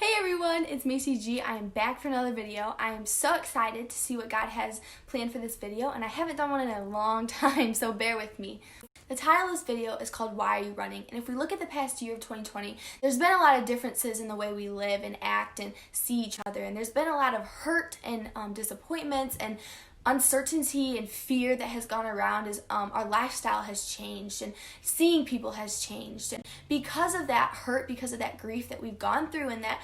Hey everyone, it's Macy G. I am back for another video. I am so excited to see what God has planned for this video, and I haven't done one in a long time, so bear with me. The title of this video is called Why Are You Running? And if we look at the past year of 2020, there's been a lot of differences in the way we live and act and see each other, and there's been a lot of hurt and disappointments and uncertainty and fear that has gone around as our lifestyle has changed and seeing people has changed. And because of that hurt, because of that grief that we've gone through and that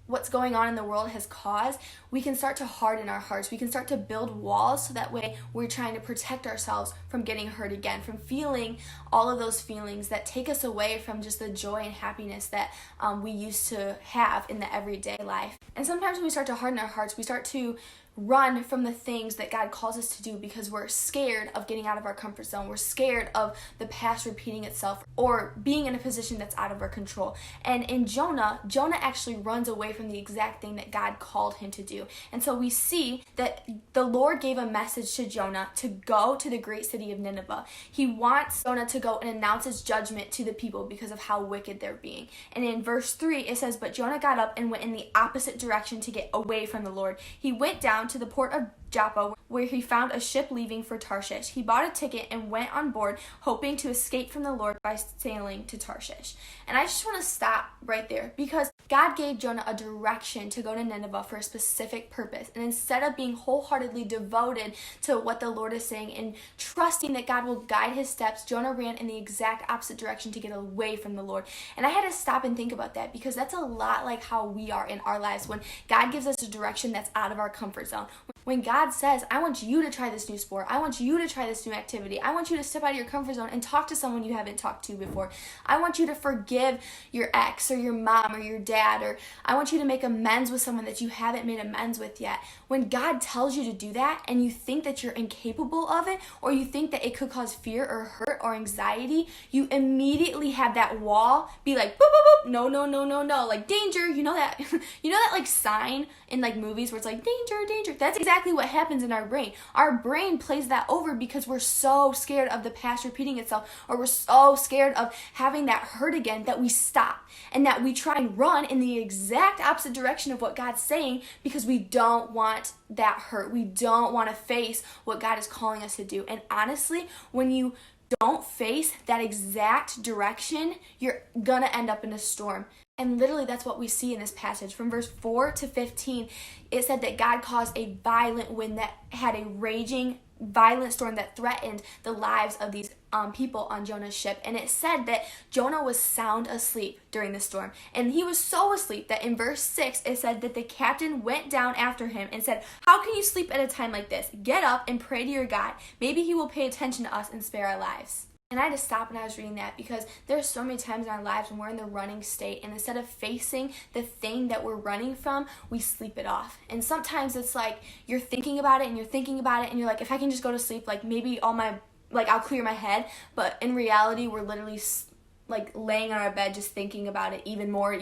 what's going on in the world has caused, we can start to harden our hearts. We can start to build walls so that way we're trying to protect ourselves from getting hurt again, from feeling all of those feelings that take us away from just the joy and happiness that we used to have in the everyday life. And sometimes when we start to harden our hearts, we start to run from the things that God calls us to do because we're scared of getting out of our comfort zone. We're scared of the past repeating itself or being in a position that's out of our control. And in Jonah actually runs away from the exact thing that God called him to do. And so we see that the Lord gave a message to Jonah to go to the great city of Nineveh. He wants Jonah to go and announce his judgment to the people because of how wicked they're being. And in verse 3 it says, "But Jonah got up and went in the opposite direction to get away from the Lord. He went down to the port of Joppa, where he found a ship leaving for Tarshish. He bought a ticket and went on board, hoping to escape from the Lord by sailing to Tarshish." And I just want to stop right there because God gave Jonah a direction to go to Nineveh for a specific purpose. And instead of being wholeheartedly devoted to what the Lord is saying and trusting that God will guide his steps, Jonah ran in the exact opposite direction to get away from the Lord. And I had to stop and think about that because that's a lot like how we are in our lives when God gives us a direction that's out of our comfort zone. When God says, "I want you to try this new sport. I want you to try this new activity. I want you to step out of your comfort zone and talk to someone you haven't talked to before. I want you to forgive your ex or your mom or your dad, or I want you to make amends with someone that you haven't made amends with yet." When God tells you to do that and you think that you're incapable of it, or you think that it could cause fear or hurt or anxiety, you immediately have that wall be like, boop, boop, boop, no, no, no, no, no, like danger. You know that like sign in like movies where it's like danger, danger. That's exactly what happens in our brain. Our brain plays that over because we're so scared of the past repeating itself, or we're so scared of having that hurt again that we stop and that we try and run in the exact opposite direction of what God's saying because we don't want that hurt. We don't want to face what God is calling us to do. And honestly, when you don't face that exact direction, you're gonna end up in a storm. And literally that's what we see in this passage. From verse 4 to 15, it said that God caused a violent wind that had a raging violent storm that threatened the lives of these people on Jonah's ship. And it said that Jonah was sound asleep during the storm. And he was so asleep that in verse 6, it said that the captain went down after him and said, "How can you sleep at a time like this? Get up and pray to your God. Maybe he will pay attention to us and spare our lives." And I had to stop when I was reading that because there's so many times in our lives when we're in the running state, and instead of facing the thing that we're running from, we sleep it off. And sometimes it's like you're thinking about it and you're thinking about it and you're like, if I can just go to sleep, like maybe I'll clear my head. But in reality, we're literally like laying on our bed just thinking about it even more.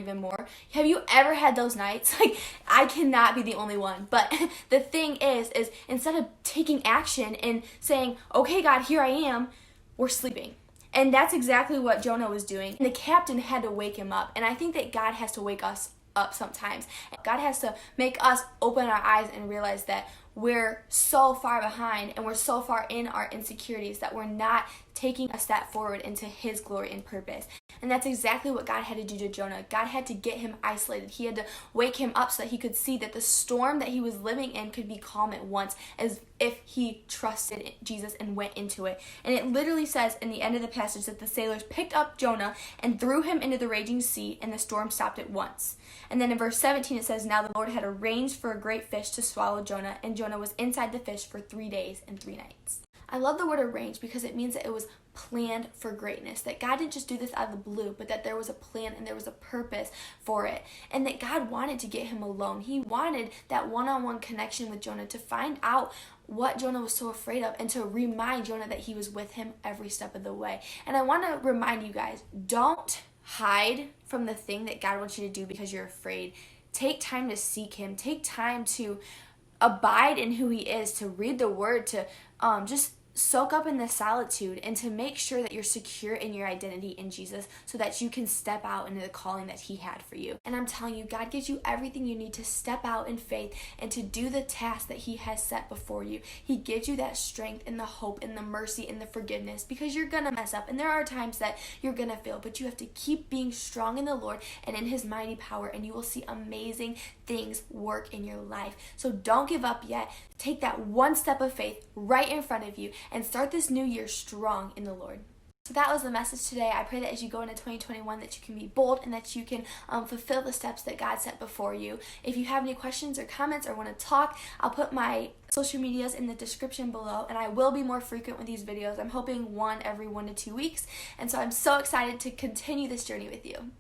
Have you ever had those nights? Like, I cannot be the only one. But the thing is instead of taking action and saying, "Okay, God, here I am," we're sleeping. And that's exactly what Jonah was doing. And the captain had to wake him up. And I think that God has to wake us up sometimes. God has to make us open our eyes and realize that we're so far behind and we're so far in our insecurities that we're not taking a step forward into his glory and purpose. And that's exactly what God had to do to Jonah. God had to get him isolated. He had to wake him up so that he could see that the storm that he was living in could be calm at once, as if he trusted Jesus and went into it. And it literally says in the end of the passage that the sailors picked up Jonah and threw him into the raging sea, and the storm stopped at once. And then in verse 17 it says, "Now the Lord had arranged for a great fish to swallow Jonah, and Jonah was inside the fish for 3 days and 3 nights." I love the word arranged because it means that it was planned for greatness, that God didn't just do this out of the blue, but that there was a plan and there was a purpose for it, and that God wanted to get him alone. He wanted that one-on-one connection with Jonah to find out what Jonah was so afraid of and to remind Jonah that he was with him every step of the way. And I want to remind you guys, don't hide from the thing that God wants you to do because you're afraid. Take time to seek him. Take time to abide in who he is, to read the word, to just soak up in the solitude and to make sure that you're secure in your identity in Jesus so that you can step out into the calling that He had for you. And I'm telling you, God gives you everything you need to step out in faith and to do the task that He has set before you. He gives you that strength and the hope and the mercy and the forgiveness, because you're gonna mess up and there are times that you're gonna fail, but you have to keep being strong in the Lord and in His mighty power, and you will see amazing things work in your life. So don't give up yet. Take that one step of faith right in front of you and start this new year strong in the Lord. So that was the message today. I pray that as you go into 2021 that you can be bold and that you can fulfill the steps that God set before you. If you have any questions or comments or want to talk, I'll put my social medias in the description below, and I will be more frequent with these videos. I'm hoping one every 1 to 2 weeks, and so I'm so excited to continue this journey with you.